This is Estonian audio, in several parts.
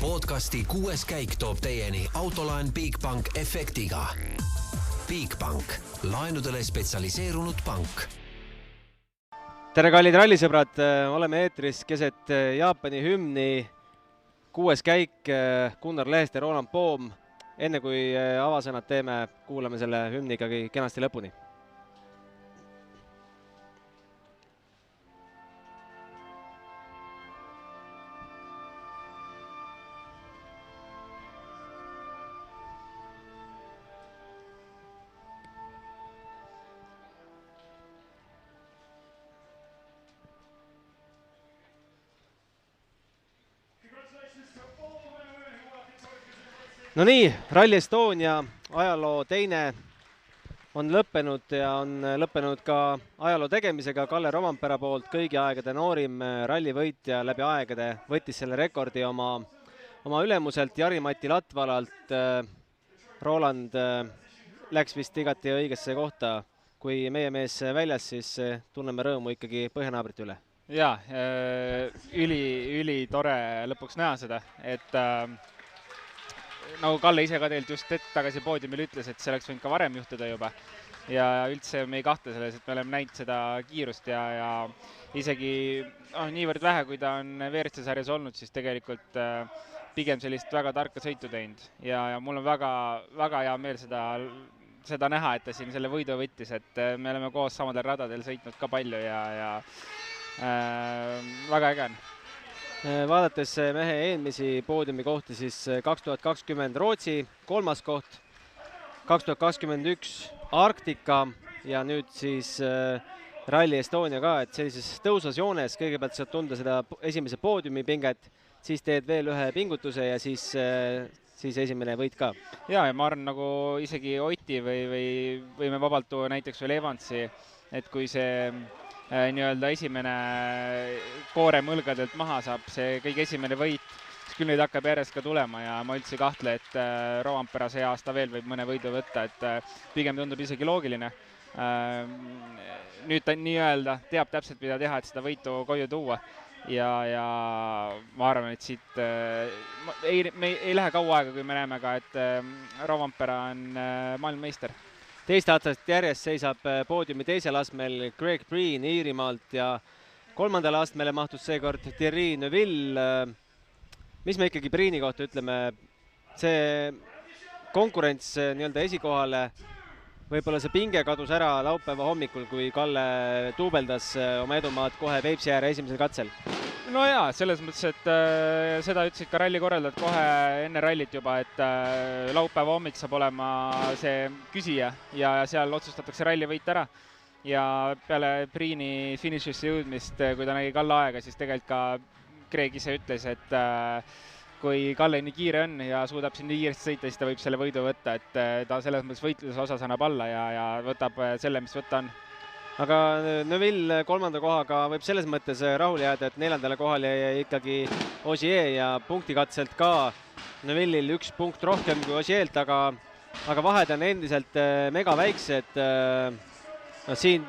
Podcasti 6. käik toob teieni autolaen Bigbank efektiga. Bigbank, laenudele spetsialiseerunud pank. Tere kallid rallisõbrad, oleme eetris keset Jaapani hümni 6. käik Gunnar Lehest ja Roland Poom. Enne kui avasõnad teeme, kuulame selle hümni ikkagi kenasti lõpuni. No nii, Rally Estonia ajaloo teine on lõppenud ja on lõppenud ka ajaloo tegemisega. Kalle Rovampere poolt kõigi aegade noorim rallivõitja läbi aegade võttis selle rekordi oma ülemuselt Jari-Mati Latvalalt. Roland läks vist igati õigesse kohta. Kui meie mees väljas, siis tunneme rõõmu ikkagi põhjanaabrite üle. Jaa, üli tore lõpuks näha seda, et nagu Kalle ise ka tegelikult just hetk tagasi poodiumil ütles, et see oleks võinud ka varem juhtuda juba. Ja üldse me ei kahtle selles, et me oleme näinud seda kiirust ja isegi niivõrd vähe, kui ta on WRC sarjas olnud, siis tegelikult pigem sellist väga tarka sõitu teinud. Ja mul on väga hea meel seda näha, et ta siin selle võidu võttis, et me oleme koos samadel radadel sõitnud ka palju ja väga äge on. Vaadates mehe eelmisi poodiumi kohti, siis 2020 Rootsi 3. koht, 2021 Arktika ja nüüd siis Rally Estonia ka, et sellises tõusvas joones kõigepealt saad tunda seda esimese poodiumi pinget, siis teed veel ühe pingutuse ja siis esimene võit ka. Ja ma arvan, nagu isegi Oti või võime vabalt tuua näiteks veel Evansi, et kui see nii-öelda esimene koore mõlgadelt maha saab, see kõige esimene võit, siis küll neid hakkab järjest ka tulema ja ma üldse ei kahtle, et Rovampere see aasta veel võib mõne võidu võtta, et pigem tundub isegi loogiline. Nüüd ta nii-öelda teab täpselt, mida teha, et seda võitu koju tuua ja ma arvan, et siit me ei lähe kaua aega, kui me näeme ka, et Rovampere on maailmameister. Teist aastast järjest seisab poodiumi teisel astmel Greg Breen Iirimaalt ja 3. astmele mahtus seekord Thierry Neuville. Mis me ikkagi Breeni kohta ütleme? See konkurents nii-öelda esikohale, võib-olla see pinge kadus ära laupäeva hommikul, kui Kalle duubeldas oma edumaad kohe Peipsi ääre esimesel katsel. No jaa, selles mõttes, et seda ütlesid ka ralli korraldajad kohe enne rallit juba, et laupäeva hommik saab olema see küsija ja seal otsustatakse rallivõit ära. Ja peale Breeni finišisse jõudmist, kui ta nägi Kalle aega, siis tegelikult ka Greg ise ütles, et kui Kalle nii kiire on ja suudab siin nii kiiresti sõita, siis ta võib selle võidu võtta, et ta selles mõttes võitluse osas annab alla ja võtab selle, mis võtta on. Aga Neuville 3. kohaga võib selles mõttes rahule jääda, et 4. kohal jäi ikkagi Ogier ja punktikatselt ka Neuvillil 1 punkt rohkem kui Ogier'lt, aga vahed on endiselt mega väiksed. Siin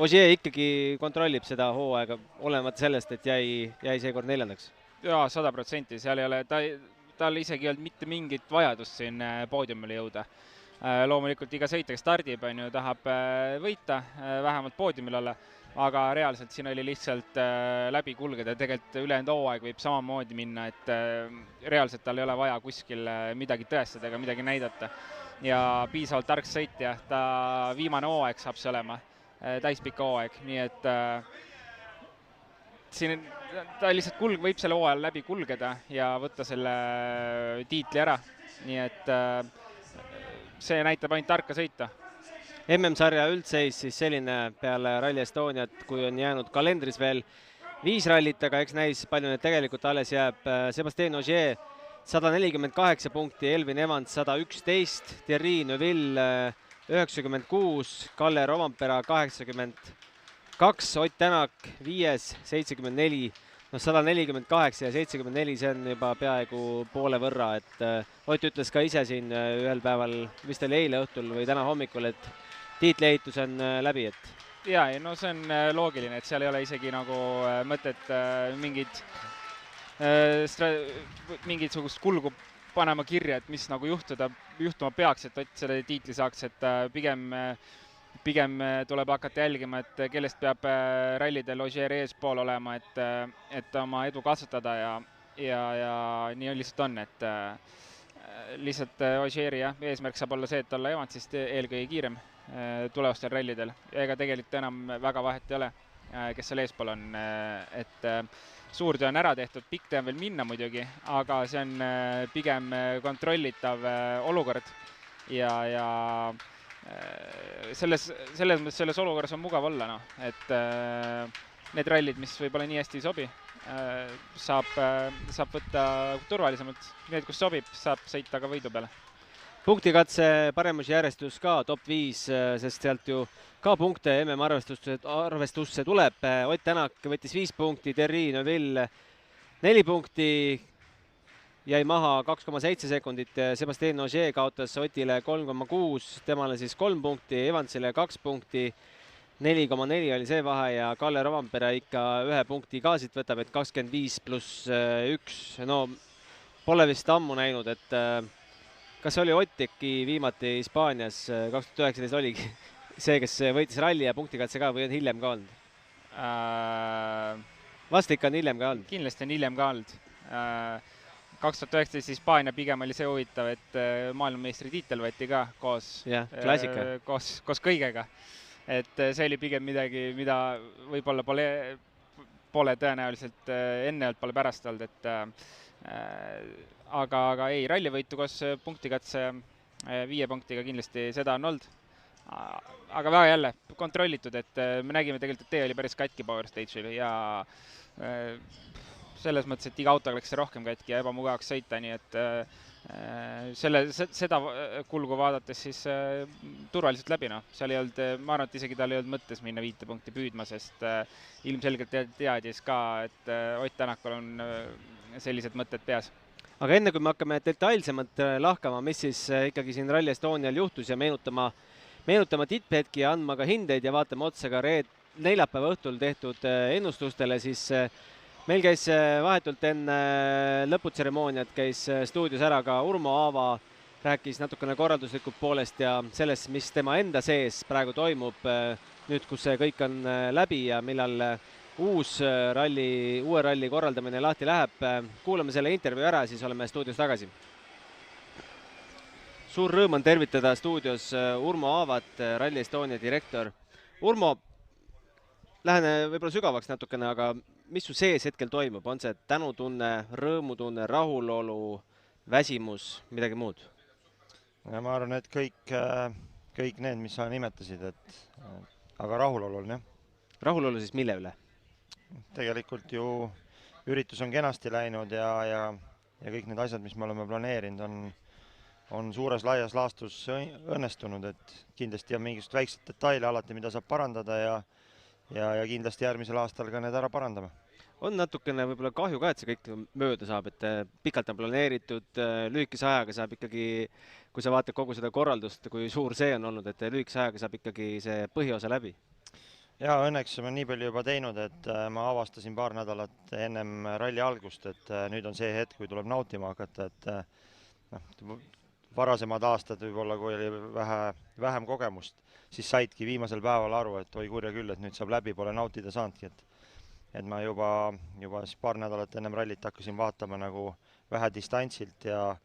Ogier ikkagi kontrollib seda hooaega, olemata sellest, et jäi seekord 4. Jaa, 100%, seal ei ole, tal isegi ei olnud mitte mingit vajadust siin poodiumile jõuda. Loomulikult iga sõitja, kes stardib, tahab võita, vähemalt poodiumil olla, aga reaalselt siin oli lihtsalt läbi kulgeda. Tegelikult ülejäänud hooaeg võib samamoodi minna, et reaalselt tal ei ole vaja kuskil midagi tõestada ega midagi näidata. Ja piisavalt tark sõitja, ta viimane hooaeg saab see olema, täispika hooaeg, nii et siin ta lihtsalt võib selle hooajal läbi kulgeda ja võtta selle tiitli ära, nii et see näitab ainult tarka sõita. MM-sarja üldseis siis selline peale Rally Estoniat, kui on jäänud kalendris veel 5 rallit, aga eks näis, palju need tegelikult alles jääb. Sébastien Ogier 148 punkti, Elvin Evans 111, Thierry Neuville 96, Kalle Rovampere 82, Ott Tänak 5, 74, 148 ja 74, see on juba peaaegu poole võrra, et Ott ütles ka ise siin ühel päeval, vist oli eile õhtul või täna hommikul, et tiitleehitus on läbi, et Jaa, no see on loogiline, et seal ei ole isegi nagu mõtet mingid mingisugust kulgu panema kirja, et mis nagu juhtuma peaks, et Ott selle tiitli saaks, et pigem tuleb hakata jälgima, et kellest peab rallidel Ogier eespool olema, et oma edu kasvatada ja nii lihtsalt on, et lihtsalt Ogieri eesmärk saab olla see, et olla Evansist eelkõige kiirem tulevastel rallidel. Ega tegelikult enam väga vahet ei ole, kes seal eespool on, et suur töö on ära tehtud, pikk töö on veel minna muidugi, aga see on pigem kontrollitav olukord ja selles olukorras on mugav olla, no, et need rallid, mis võib-olla nii hästi ei sobi, saab võtta turvalisemalt, need, kus sobib, saab sõita ka võidu peale. Punktikatse paremusjärjestus ka top 5, sest sealt ju ka punkte arvestusse tuleb. Ott Tänak võttis 5 punkti, Thierry Neuville 4 punkti, jäi maha 2,7 sekundit. Sébastien Ogier kaotas Otile 3,6, temale siis 3 punkti, Evansile 2 punkti, 4,4 oli see vahe ja Kalle Rovanpere ikka 1 punkti ka siit võtab, et 25 pluss 1. No pole vist ammu näinud, et kas oli Ott äkki viimati Hispaanias 2019 oligi see, kes võitis ralli ja punktikatse ka või on hiljem ka olnud? Vast ikka on hiljem ka olnud. Kindlasti on hiljem ka olnud. 2019 Hispaania pigem oli see huvitav, et maailmameistri tiitel võeti ka koos kõigega. Et see oli pigem midagi, mida võib-olla pole tõenäoliselt enne olnud, pole pärast olnud, et aga ei, rallivõitu koos punktikatse 5 punktiga kindlasti seda on olnud. Aga väga jälle kontrollitud, et me nägime tegelikult, et tee oli päris katki Power Stage'il ja selles mõttes, et iga autoga läks see rohkem katki ja ebamugavaks sõita, nii et seda kulgu vaadates siis turvaliselt läbi. No. Seal ei olnud, ma arvan, et isegi tal ei olnud mõttes minna 5 punkti püüdma, sest ilmselgelt teadis ka, et Ott Tänakul on sellised mõtted peas. Aga enne kui me hakkame detailsemalt lahkama, mis siis ikkagi siin Rally Estonial juhtus ja meenutama tipphetki ja andma ka hindeid ja vaatame otsa ka neljapäeva õhtul tehtud ennustustele, siis meil käis vahetult enne lõputseremooniat käis stuudios ära ka Urmo Aava, rääkis natukene korralduslikult poolest ja sellest, mis tema enda sees praegu toimub, nüüd kus see kõik on läbi ja millal uue ralli korraldamine lahti läheb. Kuulame selle intervjuu ära, siis oleme stuudios tagasi. Suur rõõm on tervitada stuudios Urmo Aavat, Rally Estonia direktor. Urmo, lähen võib-olla sügavaks natukene, aga mis su sees hetkel toimub? On see tänutunne, rõõmutunne, rahulolu, väsimus, midagi muud? Ja ma arvan, et kõik need, mis sa nimetasid, aga rahulolu on, jah. Rahulolu siis mille üle? Tegelikult ju üritus on kenasti läinud ja kõik need asjad, mis me oleme planeerinud, on suures laias laastus õnnestunud, et kindlasti on mingisugust väikseid detaile alati, mida saab parandada ja kindlasti järgmisel aastal ka need ära parandame. On natukene võib-olla kahju ka, et see kõik mööda saab, et pikalt on planeeritud, lühikese ajaga saab ikkagi, kui sa vaatad kogu seda korraldust, kui suur see on olnud, et lühikese ajaga saab ikkagi see põhiosa läbi. Ja õnneks ma nii palju juba teinud, et ma avastasin paar nädalat ennem ralli algust, et nüüd on see hetk, kui tuleb nautima hakata, et varasemad aastad võib-olla, kui oli vähem kogemust, siis saidki viimasel päeval aru, et oi kurja küll, et nüüd saab läbi, pole nautida saanudki, et ma juba siis paar nädalat ennem rallit hakkasin vaatama nagu vähe distantsilt ja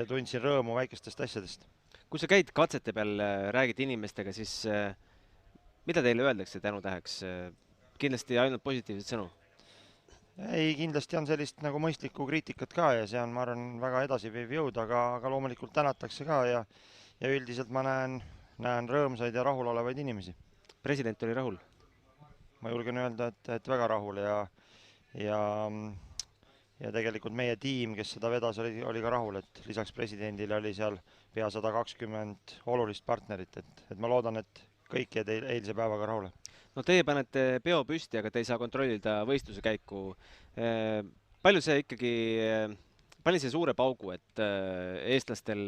tundsin rõõmu väikestest asjadest. Kui sa käid katsete peal, räägid inimestega, siis mida teile öeldakse tänutäheks? Kindlasti ainult positiivset sõnu? Ei, kindlasti on sellist nagu mõistlikku kriitikat ka ja see on, ma arvan, väga edasiviiv jõud, aga loomulikult tänatakse ka ja üldiselt ma näen rõõmsaid ja rahul olevaid inimesi. President oli rahul? Ma julgen öelda, et väga rahul ja tegelikult meie tiim, kes seda vedas, oli ka rahul, et lisaks presidendile oli seal pea 120 olulist partnerit, et ma loodan, et kõik jäid eilse päevaga rahule. No teie panete peo püsti, aga te ei saa kontrollida võistluse käiku. Palju see ikkagi, pani see suure paugu, et eestlastel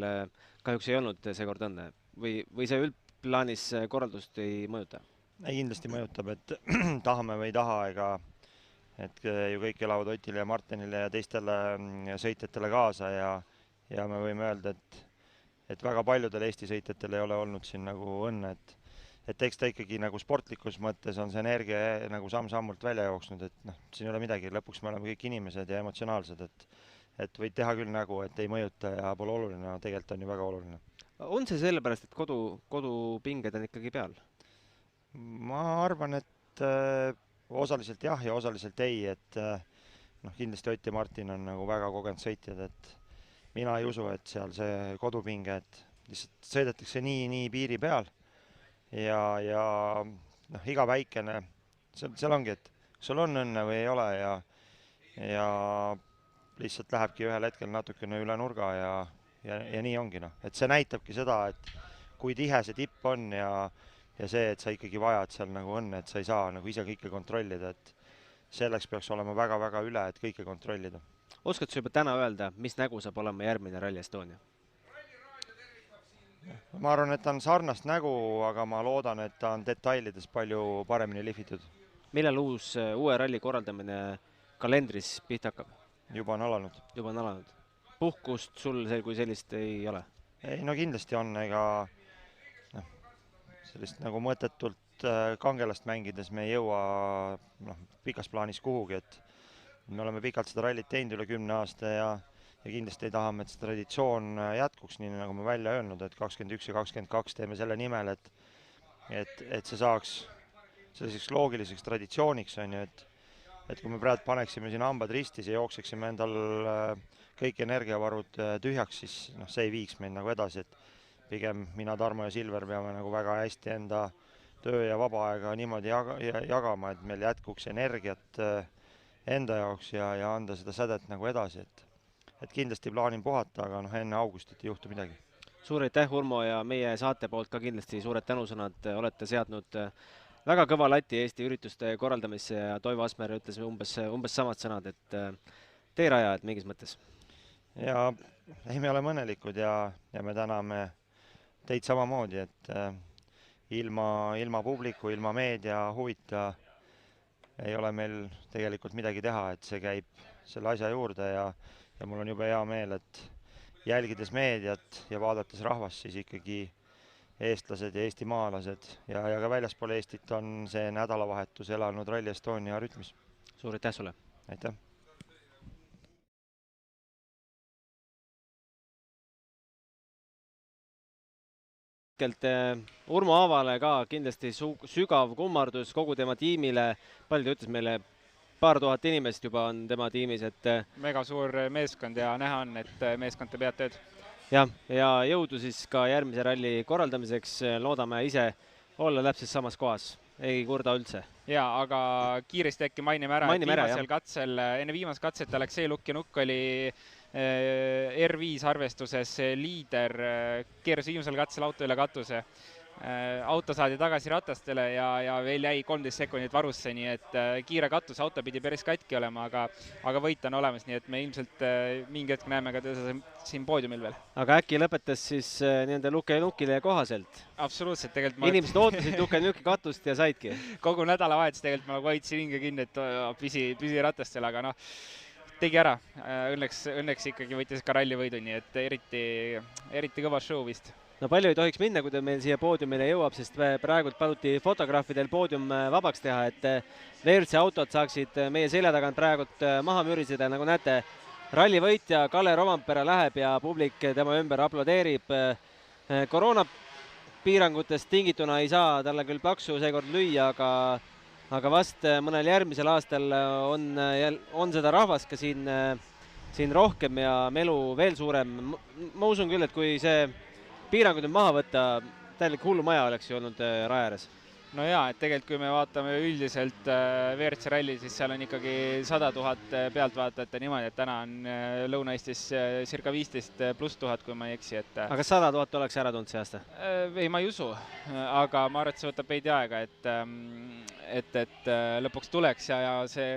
kahjuks ei olnud seekord õnne või see üldplaanis korraldust ei mõjuta? Ei, kindlasti mõjutab, et tahame või ei taha, et ju kõik elavad Otile ja Martinile ja teistele sõitjatele kaasa ja me võime öelda, et väga paljudel Eesti sõitjatel ei ole olnud siin nagu õnne, et eks ta ikkagi nagu sportlikus mõttes on see energia nagu samm-sammult välja jooksnud, et noh, siin ei ole midagi, lõpuks me oleme kõik inimesed ja emotsionaalsed, et võid teha küll nägu, et ei mõjuta ja pole oluline, aga tegelikult on ju väga oluline. On see sellepärast, et kodupinged on ikkagi peal? Ma arvan, et osaliselt jah ja osaliselt ei, et noh, kindlasti Ott ja Martin on nagu väga kogenud sõitjad, et mina ei usu, et seal see kodupinge, et lihtsalt sõidetakse nii piiri peal ja noh, iga väikene, seal ongi, et sul on õnne või ei ole ja lihtsalt lähebki ühel hetkel natukene üle nurga ja nii ongi noh, et see näitabki seda, et kui tihe see tipp on ja see, et sa ikkagi vajad seal nagu õnne, et sa ei saa nagu ise kõike kontrollida, et selleks peaks olema väga-väga üle, et kõike kontrollida. Oskad sa juba täna öelda, mis nägu saab olema järgmine Rally Estonia? Ma arvan, et ta on sarnast nägu, aga ma loodan, et ta on detailides palju paremini lihvitud. Millal uue ralli korraldamine kalendris pihta hakkab? Juba on alanud. Juba on alanud. Puhkust sul kui sellist ei ole? Ei, no kindlasti on, ega sellist nagu mõttetult kangelast mängides me ei jõua pikas plaanis kuhugi, et me oleme pikalt seda rallit teinud üle 10 aasta ja kindlasti tahame, et see traditsioon jätkuks, nii nagu me välja öelnud, et 21 ja 22 teeme selle nimel, et see saaks selliseks loogiliseks traditsiooniks, on ju, et kui me praegu paneksime siin hambad ristis ja jookseksime endal kõik energiavarud tühjaks, siis see ei viiks meid nagu edasi, et pigem mina, Tarmo ja Silver peame nagu väga hästi enda töö ja vaba aega niimoodi jagama, et meil jätkuks energiat enda jaoks ja anda seda sädet nagu edasi, et kindlasti plaanin puhata, aga enne augustit ei juhtu midagi. Suur aitäh, Urmo, ja meie saate poolt ka kindlasti suured tänusõnad. Olete seadnud väga kõva lati Eesti ürituste korraldamisse ja Toivo Asmer ütles umbes samad sõnad, et teerajad mingis mõttes. Ja ei, me oleme õnnelikud ja me täname teid samamoodi, et ilma publiku, ilma meedia huvita ei ole meil tegelikult midagi teha, et see käib selle asja juurde ja mul on juba hea meel, et jälgides meediat ja vaadates rahvast, siis ikkagi eestlased ja eestimaalased ja ka väljaspool Eestit on see nädalavahetus elanud Rally Estonia rütmis. Suur aitäh sulle! Aitäh! Urmo Aavale ka kindlasti sügav kummardus kogu tema tiimile. Palju ütles meile, paar tuhat inimest juba on tema tiimis. Mega suur meeskond ja näha on, et meeskond teeb head tööd. Ja jõudu siis ka järgmise ralli korraldamiseks. Loodame ise olla täpselt samas kohas. Ei kurda üldse. Ja, aga kiiresti äkki mainime ära, et enne viimast katset Aleksei Lukinuk oli R5 arvestuses liider, keeras viimsel katsel auto üle katuse. Auto saadi tagasi ratastele ja veel jäi 13 sekundit varusse, nii et kiire katus, auto pidi päris katki olema, aga võit on olemas, nii et me ilmselt mingi hetk näeme ka siin poodiumil veel. Aga äkki lõpetas siis nende Lukinukile kohaselt? Absoluutselt, tegelikult inimesed ootasid Lukinuki katust ja saidki? Kogu nädalavahetus tegelikult ma hoidsin hinge kinni, et püsi ratastele, aga tegi ära. Õnneks ikkagi võitis ka rallivõidu, nii et eriti kõva show vist. No palju ei tohiks minna, kui ta meil siia poodiumile jõuab, sest praegult paluti fotograafidel poodium vabaks teha, et WRC autod saaksid meie selja tagant praegult maha müriseda. Nagu näete, rallivõitja Kalle Rovampere läheb ja publik tema ümber aplodeerib. Koroonapiirangutest tingituna ei saa talle küll paksu seekord lüüa, aga vast mõnel järgmisel aastal on seda rahvast ka siin rohkem ja melu veel suurem. Ma usun küll, et kui see piirangud on maha võtta, täielik hullumaja oleks ju olnud raja ääres. No jaa, et tegelikult kui me vaatame üldiselt WRC ralli, siis seal on ikkagi 100 000 pealtvaatajat ja niimoodi, et täna on Lõuna-Eestis circa 15 pluss 1000, kui ma ei eksi. Aga 100 000 oleks ära tulnud see aasta? Ei, ma ei usu, aga ma arvan, et see võtab veidi aega, et lõpuks tuleks ja see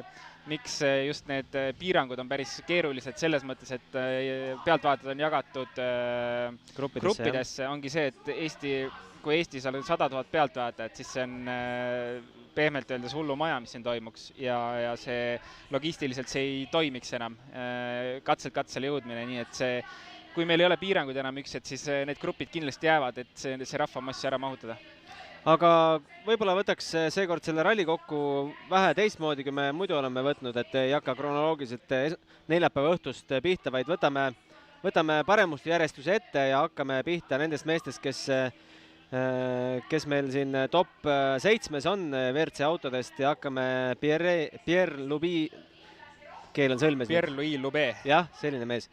miks just need piirangud on päris keerulised selles mõttes, et pealtvaatajad on jagatud gruppidesse, ongi see, et Eesti kui Eestis on 100 000 pealtvaatajat, siis see on pehmelt öeldes hullu maja, mis siin toimuks ja see logistiliselt see ei toimiks enam, katselt katsele jõudmine, nii et see, kui meil ei ole piiranguid enam siis need grupid kindlasti jäävad, et see rahvamassi ära mahutada. Aga võib-olla võtaks seekord selle ralli kokku vähe teistmoodi, kui me muidu oleme võtnud, et ei hakka kronoloogiliselt neljapäeva õhtust pihta, vaid võtame paremuste järjestuse ette ja hakkame pihta nendest meestest, kes meil siin top 7 on WRC autodest ja hakkame Pierre Louis, keel on sõlmes. Pierre Louis Loubet. Jah, selline mees.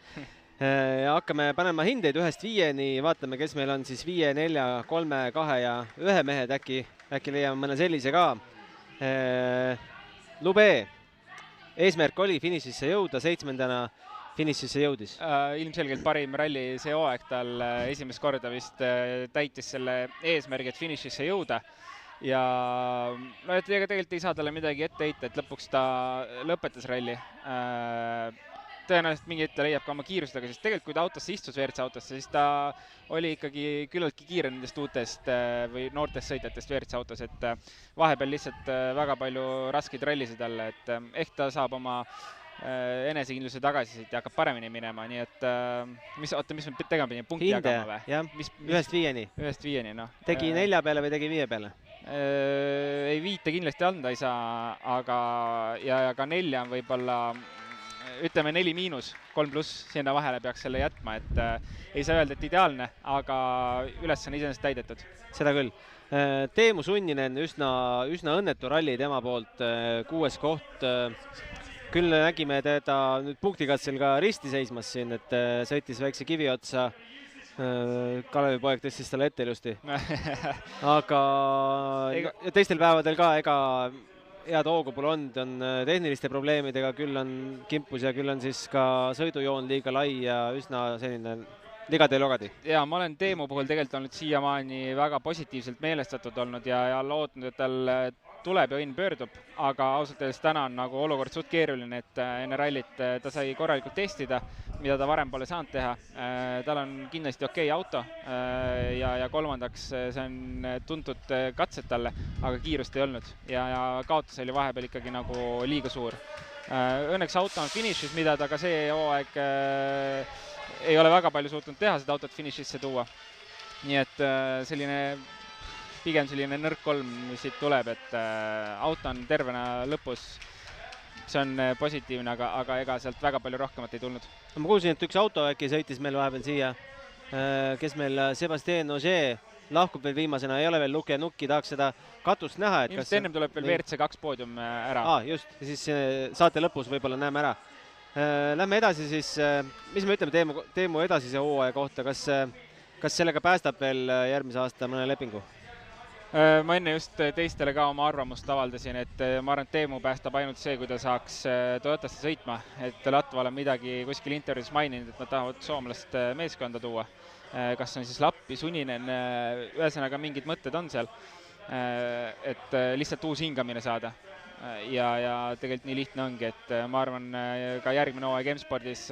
Ja hakkame panema hindeid 1-5, vaatame, kes meil on siis 5, 4, 3, 2 ja 1 mehed, äkki leiame mõne sellise ka. Loubet, eesmärk oli finišisse jõuda, 7. finišisse jõudis. Ilmselgelt parim ralli see hooaeg tal esimest korda vist täitis selle eesmärgi, et finišisse jõuda. Ja no, et tegelikult ei saa talle midagi ette heita, et lõpuks ta lõpetas ralli. Tõenäoliselt mingi ette leiab ka oma kiirustega, sest tegelikult kui ta autosse istus WRC autosse, siis ta oli ikkagi küllaltki kiire nendest uutest või noortest sõitjatest WRC autos, et vahepeal lihtsalt väga palju raskeid rallisid talle, et ehk ta saab oma enesekindluse tagasi siit ja hakkab paremini minema, nii et mis me tegema pidime, punkti jagama või? Jah, 1-5. 1-5, noh. Tegi 4 peale või tegi 5 peale? Ei, 5 kindlasti anda ei saa, aga ja ka 4 on võib-olla ütleme 4-, 3+, sinna vahele peaks selle jätma, et ei saa öelda, et ideaalne, aga ülesanne iseenesest täidetud. Seda küll. Teemu Sunninen, üsna õnnetu ralli tema poolt, 6. koht. Küll nägime teda nüüd punktikatsel ka risti seismas siin, et sõitis väikse kivi otsa. Kalevi poeg tõstis talle ette ilusti. Aga teistel päevadel ka, ega head hoogu pole olnud, on tehniliste probleemidega, küll on kimpus ja küll on siis ka sõidujoon liiga lai ja üsna selline ligadi-logadi. Ja ma olen Teemu puhul tegelikult olnud siiamaani väga positiivselt meelestatud olnud ja lootnud, et tal tuleb ja õnn pöördub, aga ausalt öeldes täna on nagu olukord suht keeruline, et enne rallit ta sai korralikult testida, mida ta varem pole saanud teha. Tal on kindlasti okei auto ja kolmandaks see on tuntud katsed talle, aga kiirust ei olnud ja kaotus oli vahepeal ikkagi nagu liiga suur. Õnneks auto on finišis, mida ta ka see hooaeg ei ole väga palju suutnud teha, seda autot finišisse tuua. Nii et pigem selline nõrk 3, mis siit tuleb, et auto on tervena lõpus. See on positiivne, aga ega sealt väga palju rohkemat ei tulnud. Ma kuulsin, et üks auto äkki sõitis meil vahepeal siia, kes meil Sébastien Ogier lahkub veel viimasena, ei ole veel luke ja nukki, tahaks seda katust näha. Ilmselt ennem tuleb veel WRC 2 poodium ära. Just, siis saate lõpus võib-olla näeme ära. Lähme edasi siis, mis me ütleme Teemu edasise hooaja kohta, kas sellega päästab veel järgmise aasta mõne lepingu? Ma enne just teistele ka oma arvamust avaldasin, et ma arvan, et Teemu päästab ainult see, kui ta saaks Toyotasse sõitma, et Latval on midagi kuskil intervjuus maininud, et nad tahavad soomlast meeskonda tuua. Kas on siis Lappi, Suninen, ühesõnaga mingid mõtted on seal, et lihtsalt uus hingamine saada. Ja tegelikult nii lihtne ongi, et ma arvan, ka järgmine hooaeg M-spordis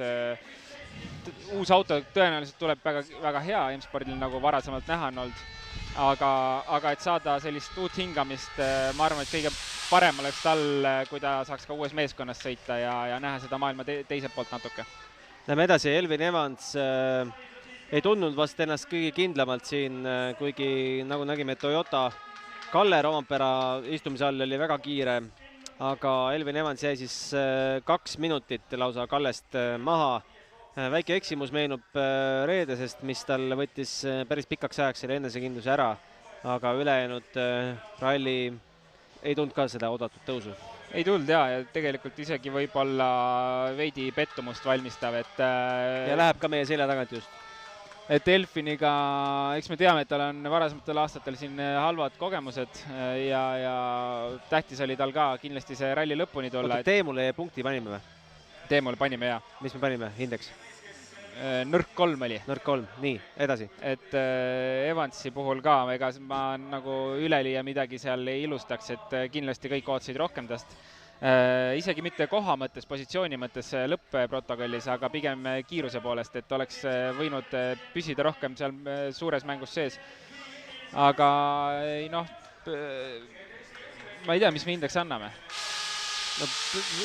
uus auto tõenäoliselt tuleb väga hea M-spordil, nagu varasemalt näha on olnud. Aga et saada sellist uut hingamist, ma arvan, et kõige parem oleks tal, kui ta saaks ka uues meeskonnas sõita ja näha seda maailma teiselt poolt natuke. Lähme edasi, Elvin Evans ei tundnud vast ennast kõige kindlamalt siin, kuigi nagu nägime, Toyota Kalle Roompera istumise all oli väga kiire, aga Elvin Evans jäi siis 2 minutit lausa Kallest maha. Väike eksimus meenub reedesest, mis tal võttis päris pikaks ajaks selle enesekindluse ära, aga ülejäänud ralli ei tulnud ka seda oodatud tõusu. Ei tulnud ja tegelikult isegi võib-olla veidi pettumust valmistav, et ja läheb ka meie selja tagant just. Et Elfiniga, eks me teame, et tal on varasematel aastatel siin halvad kogemused ja tähtis oli tal ka kindlasti see ralli lõpuni tulla. Teemule punkti panime või? Teemule panime, jah. Mis me panime hindeks? Nõrk 3 oli. Nõrk 3, nii, edasi. Et Evansi puhul ka, ega ma nagu üleliia midagi seal ei ilustaks, et kindlasti kõik ootasid rohkem tast. Isegi mitte koha mõttes, positsiooni mõttes lõpp-protokollis, aga pigem kiiruse poolest, et oleks võinud püsida rohkem seal suures mängus sees. aga ei noh, ma ei tea, mis me hindeks anname. No,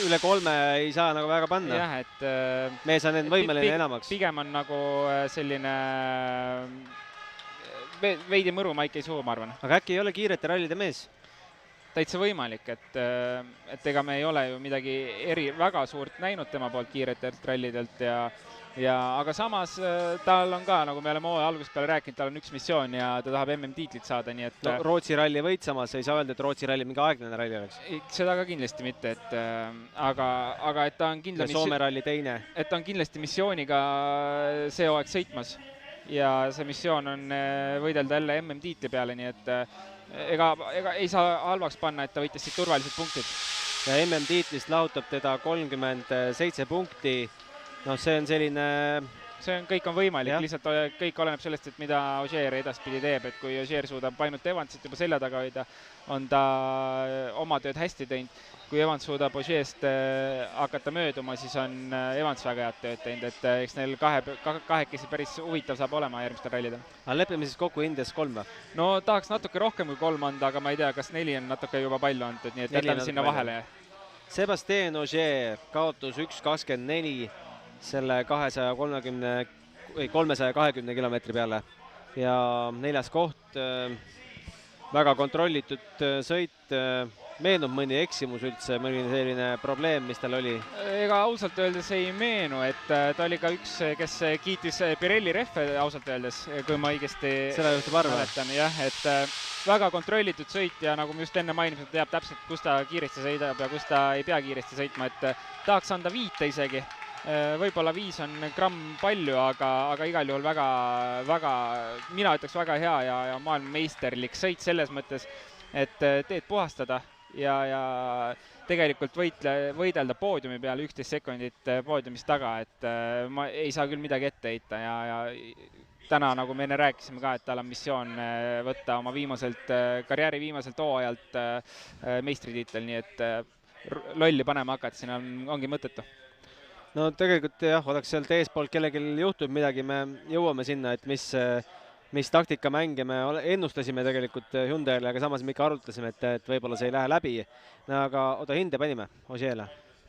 üle 3 ei saa nagu väga panna. Jah, et mees on võimeline enamaks. Pigem on nagu selline veidi mõru Maik ei suu, ma arvan. Aga äkki ei ole kiirete rallide mees? Täitsa võimalik, et ega me ei ole ju midagi väga suurt näinud tema poolt kiiretelt rallidelt aga samas tal on ka, nagu me oleme hooaja algusest peale rääkinud, tal on üks missioon ja ta tahab MM-tiitlit saada, nii et... No, Rootsi ralli võit samas, ei saa öelda, et Rootsi ralli mingi aeglane ralli oleks. Seda ka kindlasti mitte, aga et ta on kindlasti... Ja Soome ralli teine. Et ta on kindlasti missiooniga see hooaeg sõitmas ja see missioon on võidelda jälle MM-tiitli peale, nii et ega ei saa halvaks panna, et ta võitis siit turvalised punktid. Ja MM-tiitlist lahutab teda 37 punkti. No see on selline... Kõik on võimalik, lihtsalt kõik oleneb sellest, et mida Ogier edaspidi teeb, et kui Ogier suudab ainult Evansit juba selja taga hoida, on ta oma tööd hästi teinud. Kui Evans suudab Ogierst hakata mööduma, siis on Evans väga head tööd teinud, et eks neil kahekesi päris huvitav saab olema järgmistel rallidel. Aga lepime siis kokku Indias 3 või? No tahaks natuke rohkem kui 3 anda, aga ma ei tea, kas 4 on natuke juba palju antud, nii et jätame sinna vahele. Sebastien Ogier kaotus 1.24 selle 320 kilomeetri peale ja 4. koht, väga kontrollitud sõit, meenub mõni eksimus üldse, mõni selline probleem, mis tal oli? Ega ausalt öeldes ei meenu, et ta oli ka üks, kes kiitis Pirelli rehve ausalt öeldes, kui ma õigesti mäletan, jah, et väga kontrollitud sõit ja nagu me just enne mainisin, ta teab täpselt, kus ta kiiresti sõidab ja kus ta ei pea kiiresti sõitma, et tahaks anda 5 isegi. Võib-olla 5 on gramm palju, aga igal juhul väga, mina ütleks väga hea ja maailmameisterlik sõit selles mõttes, et teed puhastada ja tegelikult võidelda poodiumi peale 11 sekundit poodiumist taga, et ma ei saa küll midagi ette heita ja täna, nagu me enne rääkisime ka, et tal on missioon võtta oma karjääri viimaselt hooajalt meistritiitel, nii et lolli panema hakata, siin ongi mõttetu. No tegelikult jah, oleks sealt eespoolt kellelgi juhtub midagi, me jõuame sinna, et mis taktikamänge me ennustasime tegelikult Hyundai'le, aga samas me ikka arutasime, et võib-olla see ei lähe läbi. No, aga oota, hinde panime Ogier'le?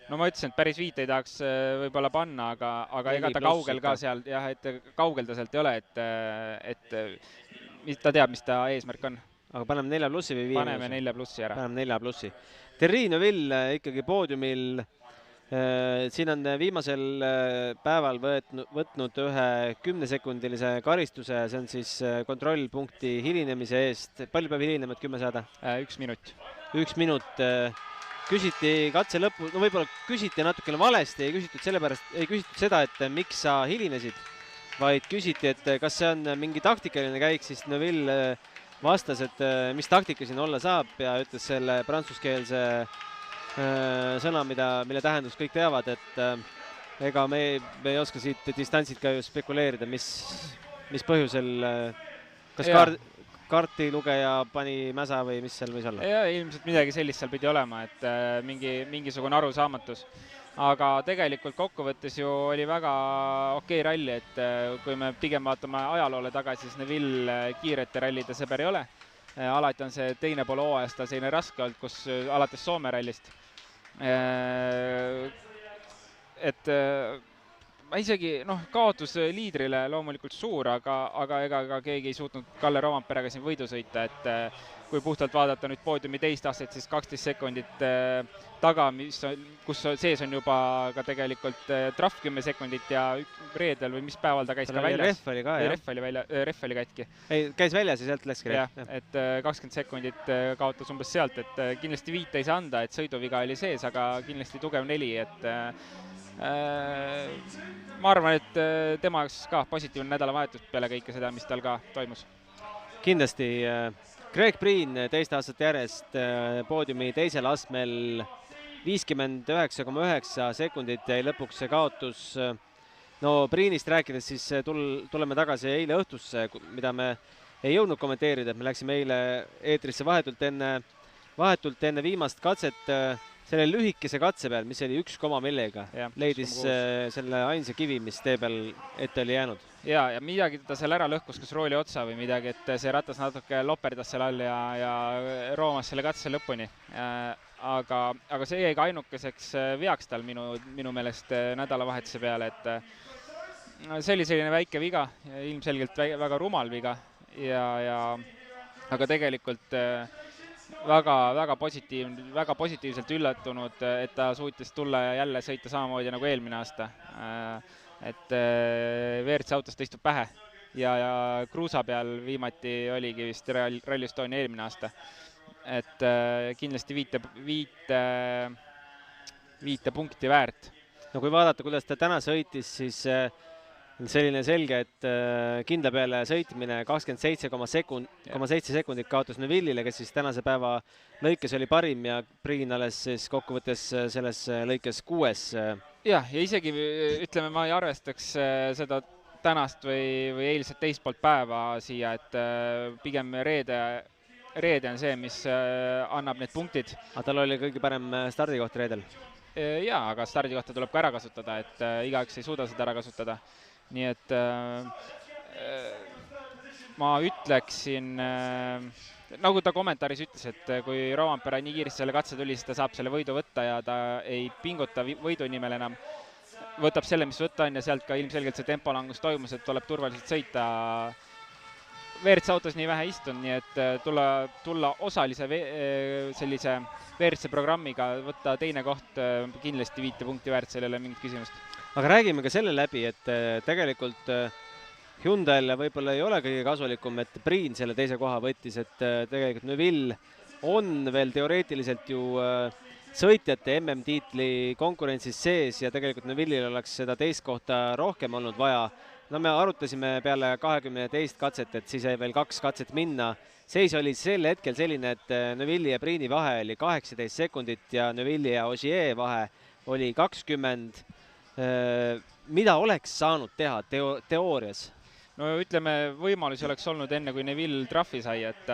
No ma ütlesin, et päris 5 ei tahaks võib-olla panna, aga ega ta kaugel ka seal, jah, et kaugel ta sealt ei ole, et ta teab, mis ta eesmärk on. Aga paneme 4+ või 5? Paneme 4+ ära. Paneme 4+. Terri Neuville ikkagi poodiumil. Siin on viimasel päeval võtnud ühe 10-sekundilise karistuse, see on siis kontrollpunkti hilinemise eest. Palju peab hilinema, et 10 saada? 1 minut. 1 minut. Küsiti katse lõppu, no võib-olla küsiti natukene valesti, ei küsitud seda, et miks sa hilinesid, vaid küsiti, et kas see on mingi taktikaline käik, siis Neuville vastas, et mis taktika siin olla saab ja ütles selle prantsuskeelse sõna, mille tähendus kõik teavad, et ega me ei oska siit distantsid ka ju spekuleerida, mis põhjusel, kas kaartilugeja pani mäsa või mis seal võis olla? Ja ilmselt midagi sellist seal pidi olema, et mingisugune arusaamatus. Aga tegelikult kokkuvõttes ju oli väga okei ralli, et kui me pigem vaatame ajaloole tagasi, siis Neuville kiirete rallide sõber ei ole. Alati on see teine pool hooajast ta selline raske olnud, kus alates Soome rallist. Et ma isegi, kaotus liidrile loomulikult suur, aga ega keegi ei suutnud Kalle Roomperega siin võidu sõita, et kui puhtalt vaadata nüüd poodiumi teist aastat, siis 12 sekundit taga, kus sees on juba ka tegelikult trahv 10 sekundit ja reedel või mis päeval ta käis ka väljas. Rehv oli katki. Ei, käis väljas ja sealt läkski. Jah, et 20 sekundit kaotas umbes sealt, et kindlasti 5 ei saa anda, et sõiduviga oli sees, aga kindlasti tugev 4, et ma arvan, et tema jaoks ka positiivne nädalavahetus peale kõike seda, mis tal ka toimus. Kindlasti Greg Breen teist aastat järjest poodiumi teisel astmel 59,9 sekundit jäi lõpuks see kaotus. No Breenist rääkides siis tuleme tagasi eile õhtusse, mida me ei jõudnud kommenteerida, et me läksime eile eetrisse vahetult enne viimast katset. selle lühikese katse peal, mis oli 1 millega, leidis 1,6. selle ainsa kivi, mis tee peal ette oli jäänud. Ja midagi ta seal ära lõhkus, kas rooli otsa või midagi, et see ratas natuke loperdas seal all ja roomas selle katse lõpuni. Aga see jäi ka ainukeseks veaks tal minu meelest nädalavahetuse peale, et see oli selline väike viga, ilmselgelt väga rumal viga aga tegelikult väga positiivselt üllatunud, et ta suutis tulla ja jälle sõita samamoodi nagu eelmine aasta. Et WRC autost istub pähe ja kruusa peal viimati oligi vist Rally Estonia eelmine aasta. Et kindlasti viite punkti väärt. No kui vaadata, kuidas ta täna sõitis, siis selline selge, et kindla peale sõitmine 27,7 sekundit kaotas Neville'ile, kes siis tänase päeva lõikes oli parim ja Priin alles siis kokkuvõttes selles lõikes 6. Ja isegi ütleme, ma ei arvestaks seda tänast või eilset teist poolt päeva siia, et pigem reede on see, mis annab need punktid. Aga tal oli kõige parem stardikoht reedel. Jaa, aga stardikohta tuleb ka ära kasutada, et igaüks ei suuda seda ära kasutada. Nii et ma ütleksin, nagu ta kommentaaris ütles, et kui Rovanpera nii kiiresti selle katse tuli, siis ta saab selle võidu võtta ja ta ei pinguta võidu nimel enam. Võtab selle, mis võtta on ja sealt ka ilmselgelt see tempolangus toimus, et tuleb turvaliselt sõita. WRC autos nii vähe istun, nii et tulla osalise sellise WRC programmiga, võtta teine koht kindlasti 5 punkti väärt, sellele mingit küsimust. Aga räägime ka selle läbi, et tegelikult Hyundai'le võib-olla ei ole kõige kasulikum, et Priin selle teise koha võttis, et tegelikult Neville on veel teoreetiliselt ju sõitjate MM-tiitli konkurentsis sees ja tegelikult Neville'il oleks seda teist kohta rohkem olnud vaja. No me arutasime peale 22 katset, et siis jäi veel 2 katset minna. Seis oli sel hetkel selline, et Neville'i ja Priini vahe oli 18 sekundit ja Neville'i ja Ogier vahe oli 20. Mida oleks saanud teha teoorias? No ütleme, võimalusi oleks olnud enne, kui Neville trahvi sai, et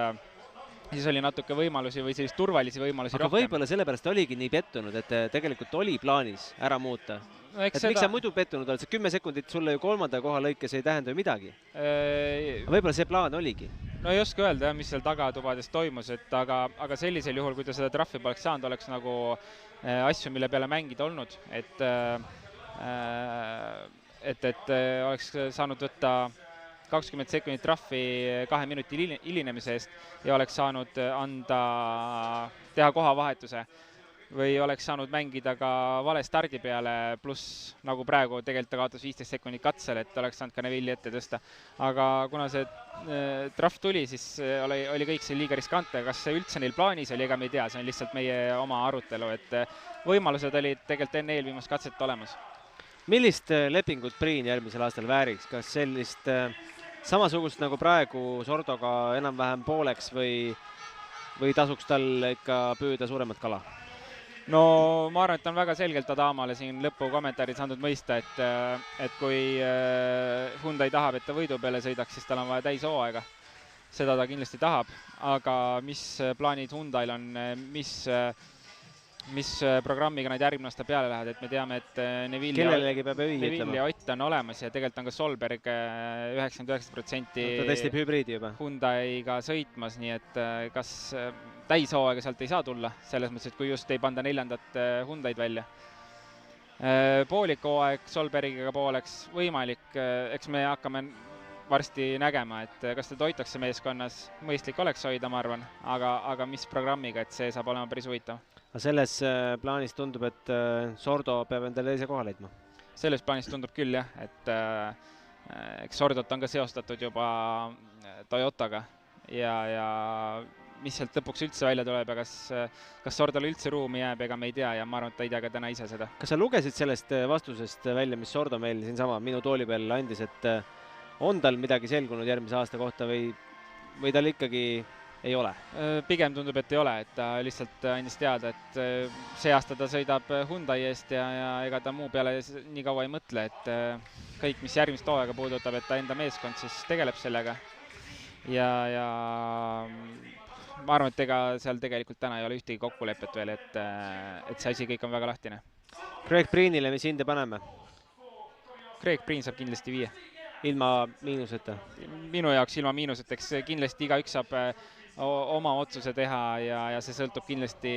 siis oli natuke võimalusi või sellist turvalisi võimalusi aga rohkem. Võib-olla sellepärast oligi nii pettunud, et tegelikult oli plaanis ära muuta. No, et miks sa muidu pettunud oled? See 10 sekundit sulle ju 3. koha lõikes ei tähenda ju midagi. Võib-olla see plaan oligi. No ei oska öelda, mis seal tagatubades toimus, et aga sellisel juhul, kui ta seda trahvi poleks saanud, oleks nagu asju, mille peale mängida olnud, et oleks saanud võtta 20 sekundit trahvi 2 minuti hilinemise eest ja oleks saanud teha kohavahetuse või oleks saanud mängida ka vale stardi peale, pluss nagu praegu tegelikult ta kaotas 15 sekundit katsel, et oleks saanud ka Neville'i ette tõsta. Aga kuna see trahv tuli, siis oli kõik see liiga riskante. Kas see üldse neil plaanis oli, ega me ei tea, see on lihtsalt meie oma arutelu, et võimalused olid tegelikult enne eelviimast katset olemas. Millist lepingut Priin järgmisel aastal vääriks? Kas sellist samasugust nagu praegu Sordoga enam-vähem pooleks või tasuks tal ikka püüda suuremat kala? No ma arvan, et on väga selgelt Adamale siin lõpu kommentaarid saanud mõista, et kui Hyundai tahab, et ta võidu peale sõidaks, siis tal on vaja täis hooaega. Seda ta kindlasti tahab, aga mis plaanid Hyundai'l on, mis programmiga nad järgmine aasta peale lähevad, et me teame, et Neville ja Ott on olemas ja tegelikult on ka Solberg 99% ta testib hübriidi juba Hyundai'ga sõitmas, nii et kas täishooaega sealt ei saa tulla, selles mõttes, et kui just ei panda 4. Hyundai'd välja. Poolik hooaeg Solbergiga pooleks võimalik, eks me hakkame varsti nägema, et kas ta toitakse meeskonnas, mõistlik oleks hoida, ma arvan, aga mis programmiga, et see saab olema päris huvitav. Selles plaanis tundub, et Sordo peab endale teise koha leidma? Selles plaanis tundub küll jah, et eks Sordot on ka seostatud juba Toyotaga ja mis sealt lõpuks üldse välja tuleb ja kas Sordole üldse ruumi jääb, ega me ei tea ja ma arvan, et ta ei tea ka täna ise seda. Kas sa lugesid sellest vastusest välja, mis Sordo meil siinsama minu tooli peal andis, et on tal midagi selgunud järgmise aasta kohta või tal ikkagi ei ole? Pigem tundub, et ei ole, et ta lihtsalt andis teada, et see aasta ta sõidab Hyundai eest ja ega ta muu peale nii kaua ei mõtle, et kõik, mis järgmist hooaega puudutab, et ta enda meeskond siis tegeleb sellega ja ma arvan, et ega seal tegelikult täna ei ole ühtegi kokkulepet veel, et see asi kõik on väga lahtine. Craig Breenile mis hinde paneme? Craig Breen saab kindlasti 5. Ilma miinuseta? Minu jaoks ilma miinuseteks kindlasti igaüks saab oma otsuse teha ja see sõltub kindlasti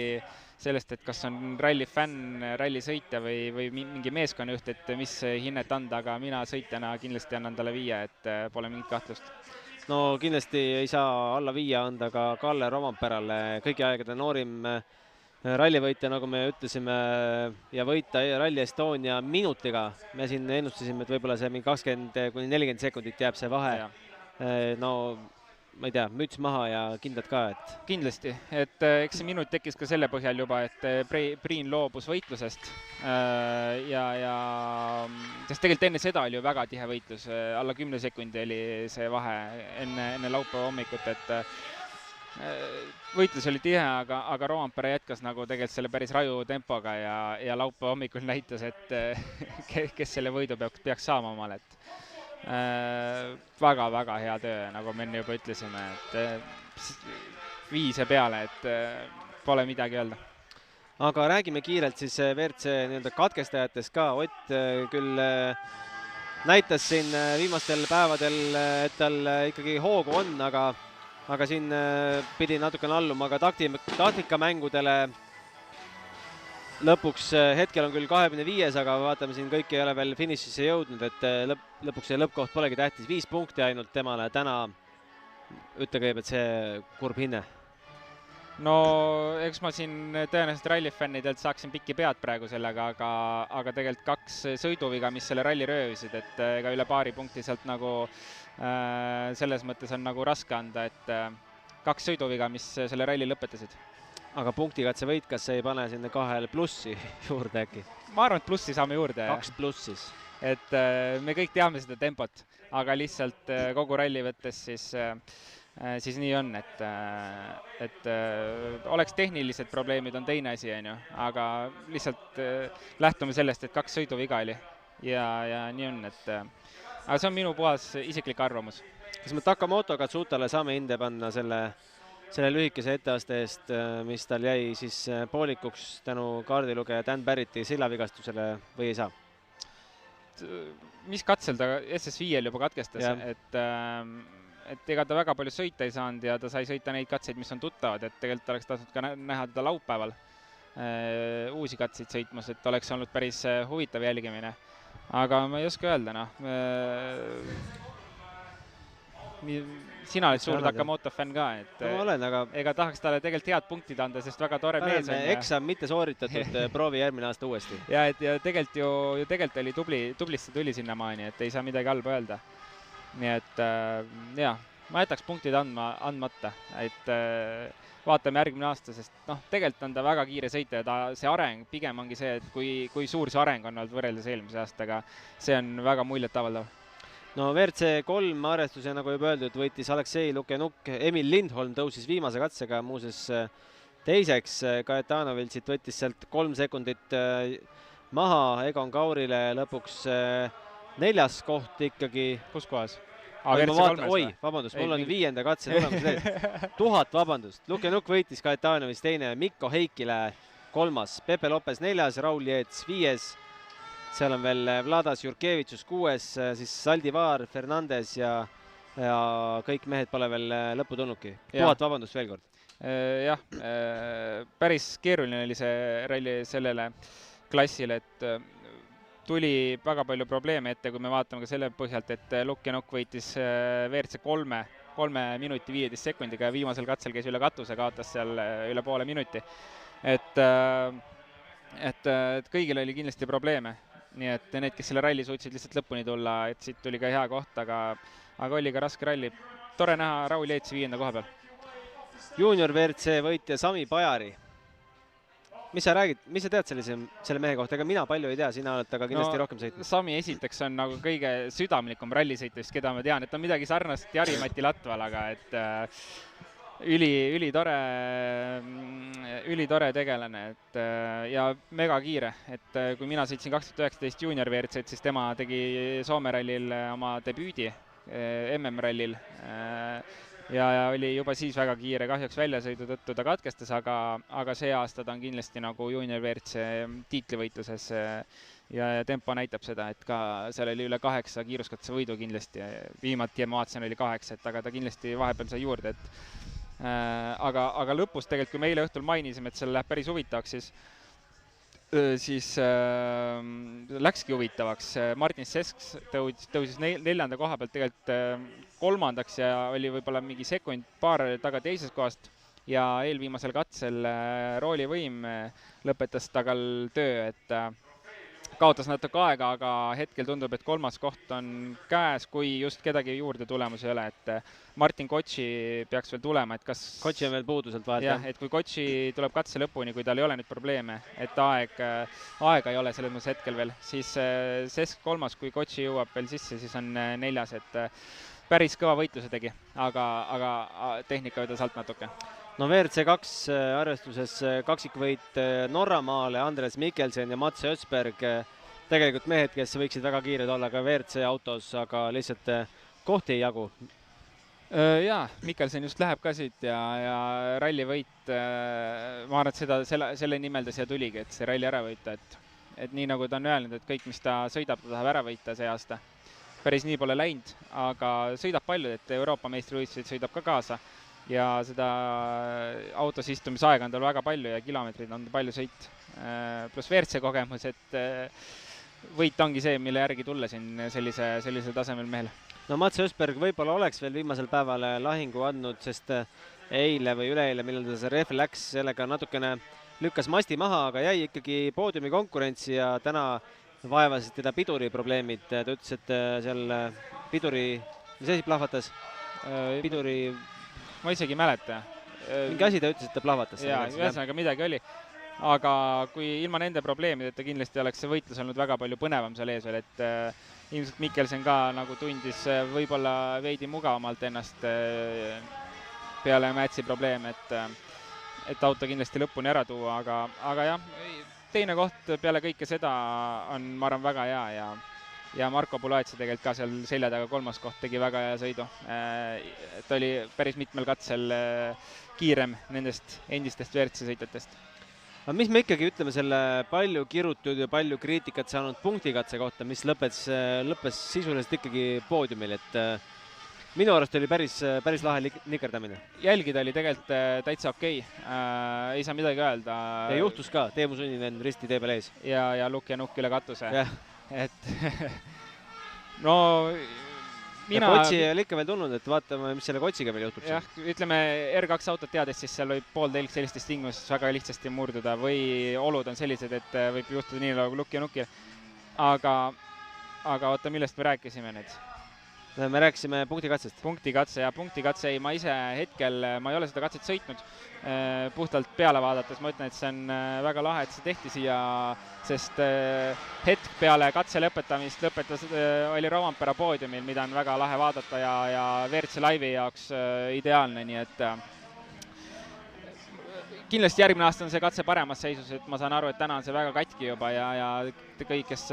sellest, et kas on ralli fänn, ralli sõitja või mingi meeskonnajuht, et mis hinnet anda, aga mina sõitjana kindlasti annan talle 5, et pole mingit kahtlust. No kindlasti ei saa alla 5 anda ka Kalle Romantperale, kõigi aegade noorim rallivõitja, nagu me ütlesime, ja võita Rally Estonia minutiga. Me siin ennustasime, et võib-olla see 20–40 sekundit jääb see vahe. No ma ei tea, müts maha ja kindlad ka, et... Kindlasti, et eks see minut tekkis ka selle põhjal juba, et Breen loobus võitlusest sest tegelikult enne seda oli ju väga tihe võitlus, alla 10 sekundi oli see vahe enne laupäeva hommikut, et võitlus oli tihe, aga Rompere jätkas nagu tegelikult selle päris raju tempoga ja laupäeva hommikul näitas, et kes selle võidu peaks saama omale, et väga-väga hea töö, nagu me enne juba ütlesime, et 5 peale, et pole midagi öelda. Aga räägime kiirelt siis WRC katkestajatest ka. Ott küll näitas siin viimastel päevadel, et tal ikkagi hoogu on, aga siin pidi natukene alluma ka taktikamängudele. Lõpuks hetkel on küll 25, aga vaatame siin kõik ei ole veel finišisse jõudnud, et lõpuks see lõppkoht polegi tähtis. 5 punkti ainult temale täna. Ütle kõigepealt see kurb hinne. No eks ma siin tõenäoliselt rallifännidelt saaksin pikki pead praegu sellega, aga tegelikult 2 sõiduviga, mis selle ralli röövisid, et ega üle paari punkti sealt nagu selles mõttes on nagu raske anda, et 2 sõiduviga, mis selle ralli lõpetasid. Aga punktikatse võit, kas ei pane sinna 2 plussi juurde äkki? Ma arvan, et plussi saame juurde. 2 pluss siis. Et me kõik teame seda tempot, aga lihtsalt kogu ralli võttes siis nii on, et oleks tehnilised probleemid on teine asi, aga lihtsalt lähtume sellest, et 2 sõiduviga oli ja nii on, aga see on minu puhas isiklik arvamus. Kas me Takamoto Katsutale saame hinde panna selle lühikese etteaste eest, mis tal jäi siis poolikuks tänu kaardilugeja Dan Barretti sillavigastusele või ei saa? Mis katsel ta SS5-l juba katkestas, et ega ta väga palju sõita ei saanud ja ta sai sõita neid katseid, mis on tuttavad, et tegelikult oleks tahtnud ka näha teda laupäeval uusi katseid sõitmas, et oleks olnud päris huvitav jälgimine. Aga ma ei oska öelda, sina oled suur Takamoto fänn ka, et no, olen, aga... ega tahaks talle tegelikult head punktid anda, sest väga tore mees on. Eksam mitte sooritatud, proovi järgmine aasta uuesti. Ja tegelikult oli tublisti tuli sinnamaani, et ei saa midagi halba öelda. Nii et ma jätaks punktid andmata, et vaatame järgmine aasta, sest tegelikult on ta väga kiire sõita ja see areng pigem ongi see, et kui suur see areng on olnud võrreldes eelmise aastaga, see on väga muljet avaldav. No WRC3 arvestuse, nagu juba öeldud, võitis Aleksei Lukenuk, Emil Lindholm tõusis viimase katsega muuses teiseks, Kaetanovitsit võttis sealt 3 sekundit maha, Egon Kaurile lõpuks 4. koht ikkagi. Kus kohas? Vabandust, mul on 5. katse tulemus leid. 1000, vabandust. Lukenuk võitis Kaetanovits 2, Mikko Heikile 3, Pepe Lopes 4, Raul Jeets 5, seal on veel Vladas Jurkevitsus 6, siis Saldivar, Fernandes ja kõik mehed pole veel lõppu tulnudki. 1000, vabandust veel kord. Jah, päris keeruline oli see ralli sellele klassile, et tuli väga palju probleeme ette, kui me vaatame ka selle põhjalt, et Lukenuk võitis WRC 3 minuti 15 sekundiga ja viimasel katsel käis üle katuse, kaotas seal üle poole minuti. Et kõigil oli kindlasti probleeme. Nii et need, kes selle ralli suutsid lihtsalt lõpuni tulla, et siit tuli ka hea koht, aga oli ka raske ralli. Tore näha Raul Jeetsi 5. koha peal. Junior WRC võitja Sami Pajari. Mis sa räägid, mis sa tead selle mehe kohta? Ega mina palju ei tea, sina oled aga kindlasti rohkem sõitnud. Sami esiteks on nagu kõige südamlikum rallisõitjast, keda ma tean, et on midagi sarnast Jari-Mati Latval, aga et ülitore tegelane ja mega kiire, et kui mina sõitsin 2019 junior WRC-t, siis tema tegi Soome rallil oma debüüdi MM-rallil ja oli juba siis väga kiire, kahjuks väljasõidu tõttu ta katkestas, aga see aasta ta on kindlasti nagu juunior WRC tiitlivõitluses ja tempo näitab seda, et ka seal oli üle 8 kiiruskatse võidu kindlasti, viimati ma vaatasin oli 8, et aga ta kindlasti vahepeal sai juurde, et aga lõpus tegelikult, kui me eile õhtul mainisime, et seal läheb päris huvitavaks, siis läkski huvitavaks. Martin Sesks tõusis 4. koha pealt tegelikult 3. ja oli võib-olla mingi sekund-paar taga teisest kohast ja eelviimasel katsel roolivõim lõpetas tagal töö, et kaotas natuke aega, aga hetkel tundub, et 3. koht on käes, kui just kedagi juurde tulemus ei ole, et Martin Kotši peaks veel tulema, et kas... Kotši on veel puuduselt vahelt. Jah, et kui Kotši tuleb katse lõpuni, kui tal ei ole nüüd probleeme, et aega ei ole selles mõttes hetkel veel, siis Sesk 3, kui Kotši jõuab veel sisse, siis on 4, et päris kõva võitluse tegi, aga tehnika vedas alt natuke. No WRC2 arvestuses kaksikvõit Norramaale, Andres Mikkelsen ja Mats Ösberg, tegelikult mehed, kes võiksid väga kiired olla ka WRC autos, aga lihtsalt kohti ei jagu. Jaa, Mikkelsen just läheb ka siit ja rallivõit, ma arvan, et selle nimel ta siia tuligi, et see ralli ära võita, et nii nagu ta on öelnud, et kõik, mis ta sõidab, ta tahab ära võita see aasta. Päris nii pole läinud, aga sõidab palju, et Euroopa meistrivõistlusid sõidab ka kaasa. Ja seda autos istumisaega on tal väga palju ja kilomeetrid on palju sõit. Plus WRC kogemus, et võit ongi see, mille järgi tulla siin sellisel tasemel mehel. No Mats Ösberg võib-olla oleks veel viimasel päeval lahingu andnud, sest eile või üleeile, millal ta see rehv läks, sellega natukene lükkas masti maha, aga jäi ikkagi poodiumi konkurentsi ja täna vaevasid teda piduri probleemid. Ta ütles, et seal piduri, mis asi plahvatas? Piduri... Ma isegi ei mäleta. Mingi asi ta ütles, et ta plahvatas. Jaa, ühesõnaga midagi oli. Aga kui ilma nende probleemideta kindlasti oleks see võitlus olnud väga palju põnevam seal ees veel, et ilmselt Mikkelsen ka nagu tundis võib-olla veidi mugavamalt ennast peale Mätsi probleeme, et auto kindlasti lõpuni ära tuua, aga jah, teine koht peale kõike seda on, ma arvan, väga hea ja Marko Pulaitsa tegelikult ka seal selja taga 3. koht tegi väga hea sõidu. Ta oli päris mitmel katsel kiirem nendest endistest WRC sõitjatest. Aga mis me ikkagi ütleme selle palju kirutud ja palju kriitikat saanud punktikatse kohta, mis lõppes sisuliselt ikkagi poodiumil, et minu arust oli päris lahe nikerdamine. Jälgida oli tegelikult täitsa okei. Ei saa midagi öelda. Ja juhtus ka, Teemu Sunninen risti tee peal ees. Ja Lukk ja Nukk üle katuse. Et no mina... Ja Kotsi oli ikka veel tulnud, et vaatame, mis selle Kotsiga veel juhtub. Jah, ütleme R2 autot teades, siis seal võib pooltelg sellistes tingimustes väga lihtsasti murduda või olud on sellised, et võib juhtuda nii nagu Lukk ja Nukki. Aga oota, millest me rääkisime nüüd? Me rääkisime punktikatsest. Punktikatse ei, ma ise hetkel, ma ei ole seda katset sõitnud. Puhtalt peale vaadates ma ütlen, et see on väga lahe, et see tehti siia, sest hetk peale katse lõpetamist oli Rovanpera poodiumil, mida on väga lahe vaadata ja WRC Live'i jaoks ideaalne, nii et kindlasti järgmine aasta on see katse paremas seisus, et ma saan aru, et täna on see väga katki juba ja kõik, kes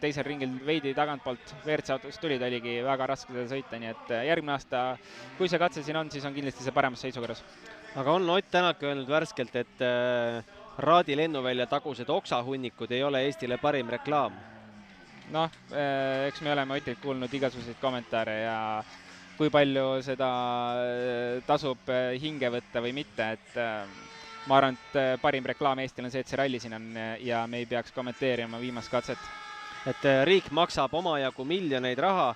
teisel ringil veidi tagantpoolt WRC autost tulid, oligi väga raske seda sõita, nii et järgmine aasta, kui see katse siin on, siis on kindlasti see paremas seisukorras. Aga on Ott Tänak öelnud värskelt, et Raadi lennuvälja tagused oksahunnikud ei ole Eestile parim reklaam? Noh, eks me oleme Otilt kuulnud igasuguseid kommentaare ja kui palju seda tasub hinge võtta või mitte, et ma arvan, et parim reklaam Eestil on see, et see ralli siin on ja me ei peaks kommenteerima viimast katset. Et riik maksab omajagu miljoneid raha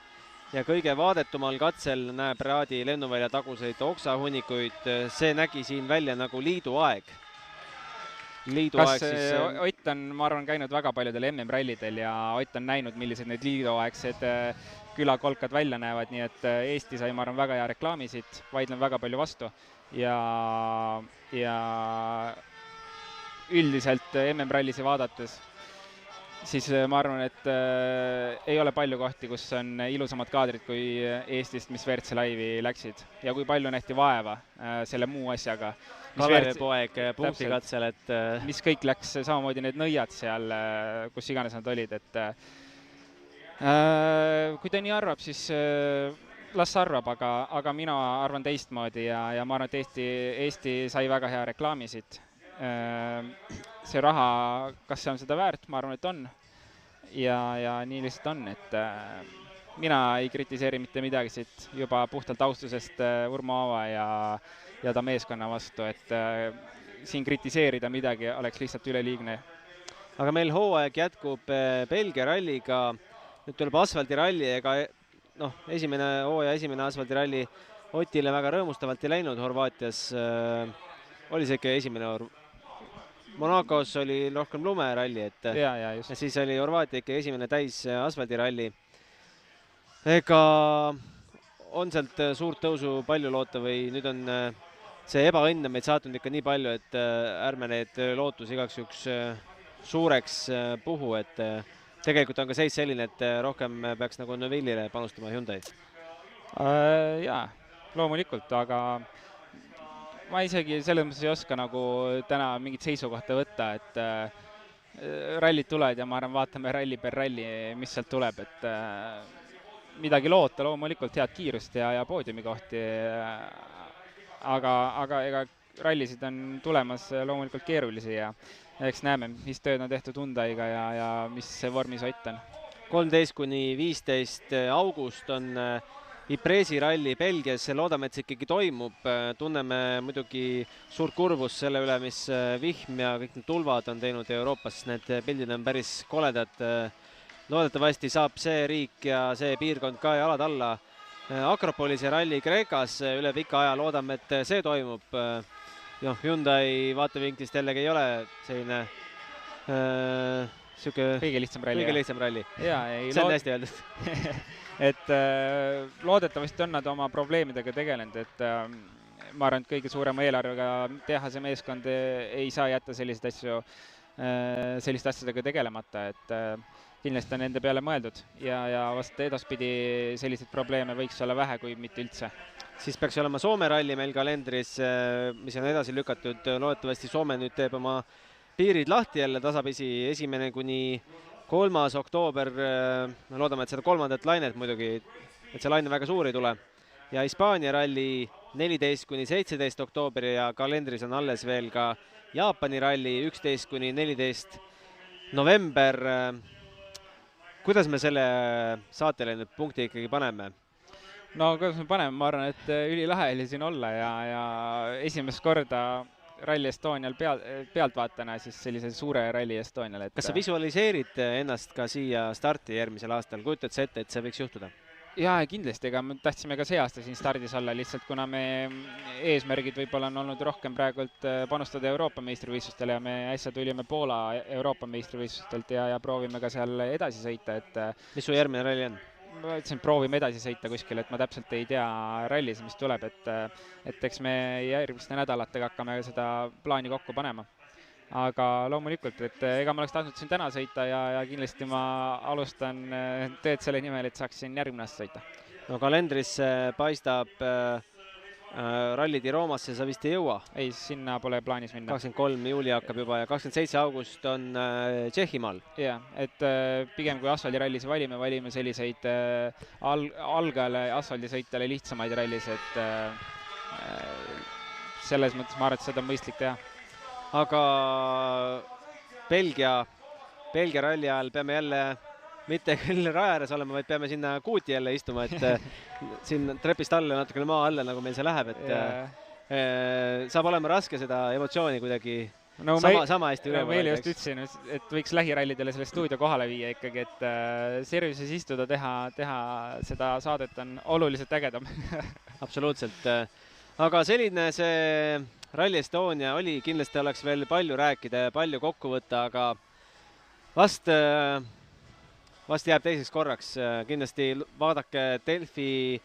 ja kõige vaadetumal katsel näeb Raadi lennuvälja taguseid oksahunnikuid. See nägi siin välja nagu liiduaeg. Ott on, ma arvan, käinud väga paljudel MM-rallidel ja Ott on näinud, millised need liiduaegsed külakolkad välja näevad, nii et Eesti sai, ma arvan, väga hea reklaami siit, vaidlen väga palju vastu ja üldiselt MM-rallisi vaadates siis ma arvan, et ei ole palju kohti, kus on ilusamad kaadrid kui Eestist, mis WRC Live'i läksid ja kui palju nähti vaeva selle muu asjaga. Kalevipoeg punktikatsel, et mis kõik läks, samamoodi need nõiad seal, kus iganes nad olid, et kui ta nii arvab, siis las arvab, aga mina arvan teistmoodi ja ma arvan, et Eesti sai väga hea reklaami siit. See raha, kas see on seda väärt, ma arvan, et on. Ja nii lihtsalt on, et mina ei kritiseeri mitte midagi siit juba puhtalt austusest Urmo Aava ja ta meeskonna vastu, et siin kritiseerida midagi oleks lihtsalt üleliigne. Aga meil hooaeg jätkub Belgia ralliga, nüüd tuleb asfaldiralli, ega hooaja esimene asfaldiralli Otile väga rõõmustavalt ei läinud Horvaatias. Oli see ikka esimene Monacos oli rohkem lumeralli, ja siis oli Horvaatia ikka esimene täis asfaldiralli. Ega on sealt suurt tõusu palju loota või nüüd on see ebaõnn meid saatnud ikka nii palju, et ärme need lootus igaks üks suureks puhu, et tegelikult on ka seis selline, et rohkem peaks nagu Neuvillile panustama Hyundai. Jaa, loomulikult, aga ma isegi selles mõttes ei oska nagu täna mingit seisukohta võtta, et rallid tulevad ja ma arvan, vaatame ralli per ralli, mis sealt tuleb, et midagi loota, loomulikult head kiirust ja poodiumi kohti, aga ega rallisid on tulemas loomulikult keerulisi ja eks näeme, mis tööd on tehtud Hyundaiga ja mis see vormisott on. 13–15 august on Ypresi ralli Belgias, loodame, et see ikkagi toimub. Tunneme muidugi suurt kurvust selle üle, mis vihm ja kõik need tulvad on teinud Euroopas. Need pildid on päris koledad. Loodetavasti saab see riik ja see piirkond ka jalad alla. Akropolise ralli Kreekas üle pika aja loodame, et see toimub. Hyundai vaatevinklist jällegi ei ole selline kõige lihtsam ralli. See on hästi öeldud. Et loodetavasti on nad oma probleemidega tegelenud, et ma arvan, et kõige suurema eelarvega tehase meeskond ei saa jätta selliste asjadega tegelemata, et kindlasti on nende peale mõeldud ja vast edaspidi selliseid probleeme võiks olla vähe, kui mitte üldse. Siis peaks olema Soome ralli meil kalendris, mis on edasi lükatud. Loodetavasti Soome nüüd teeb oma piirid lahti jälle tasapisi 1.–3. oktoober. Loodame, et seda 3. lainet muidugi, et see laine väga suur ei tule. Ja Hispaania ralli 14.–17. oktoober ja kalendris on alles veel ka Jaapani ralli 11.–14. november. Kuidas me selle saatele nüüd punkti ikkagi paneme? No kuidas me paneme, ma arvan, et ülilahe oli siin olla ja esimest korda Rally Estonial pealtvaatajana siis sellise suure Rally Estonial. Kas sa visualiseerid ennast ka siia starti järgmisel aastal? Kujutad sa ette, et see võiks juhtuda? Jaa, kindlasti, ega me tahtsime ka see aasta siin stardis olla, lihtsalt kuna me eesmärgid võib-olla on olnud rohkem praegult panustada Euroopa meistrivõistlustele ja me äsja tulime Poola Euroopa meistrivõistlustelt ja proovime ka seal edasi sõita, et mis su järgmine ralli on? Ma ütlesin, proovime edasi sõita kuskil, et ma täpselt ei tea rallis, mis tuleb, et eks me järgmiste nädalatega hakkame seda plaani kokku panema. Aga loomulikult, et ega ma oleks tahtnud siin täna sõita ja kindlasti ma alustan tööd selle nimel, et saaksin järgmine aasta sõita. No kalendris paistab Rally di Roomasse sa vist ei jõua? Ei, sinna pole plaanis minna. 23. juuli hakkab juba ja 27. august on Tšehhimaal. Jah, et pigem kui asfaldirallis valime selliseid algajale asfaldisõitjale lihtsamaid rallis, et selles mõttes ma arvan, et seda on mõistlik teha. Aga Belgia ralli ajal peame jälle mitte küll raja ääres olema, vaid peame sinna kuuti jälle istuma, et siin trepist alla natukene maa alla, nagu meil see läheb, et saab olema raske seda emotsiooni kuidagi sama hästi üle. Meil just ütlesin, et võiks lähirallidele selle stuudio kohale viia ikkagi, et servises istuda, teha seda saadet on oluliselt ägedam. Absoluutselt. Aga selline see Rally Estonia oli, kindlasti oleks veel palju rääkida ja palju kokku võtta, aga vast jääb teiseks korraks. Kindlasti vaadake Delfi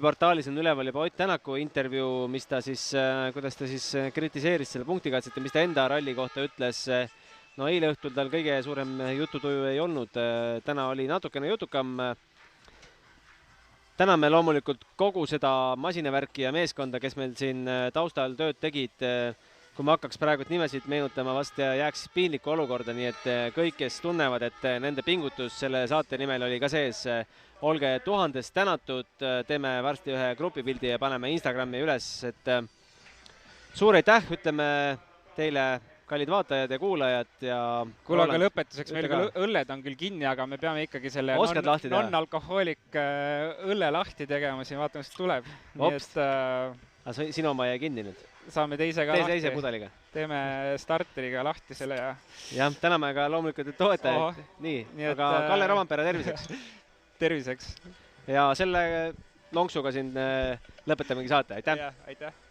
portaalis on üleval juba Ott Tänaku intervjuu, mis ta siis, kuidas ta siis kritiseeris selle punktikatset ja mis ta enda ralli kohta ütles. No eile õhtul tal kõige suurem jututuju ei olnud, täna oli natukene jutukam. Täname loomulikult kogu seda masinavärki ja meeskonda, kes meil siin taustal tööd tegid. kui ma hakkaks praegu nimesid meenutama, vast jääks piinlikku olukorda, nii et kõik, kes tunnevad, et nende pingutus selle saate nimel oli ka sees, olge 1000 tänatud, teeme varsti ühe grupipildi ja paneme Instagrami üles, et suur aitäh, ütleme teile, kallid vaatajad ja kuulajad ja kuule, aga lõpetuseks meil ka õlled on küll kinni, aga me peame ikkagi selle non-alkohoolik õlle lahti tegema, siin vaatame, mis tuleb. Nii et sinu oma jäi kinni nüüd? Saame teise ka lahti. Teise pudeliga. Teeme starteriga lahti selle ja... Jah, täname ka loomulikult toetajaid. Nii, aga Kalle Rompere, terviseks! Terviseks! Ja selle lonksuga siin lõpetamegi saate. Aitäh! Aitäh!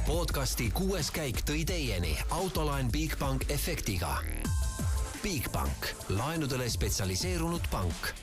Podcasti 6. käik tõi teieni Autoline Bigbank efektiga. Bigbank, laenudele spetsialiseerunud pank.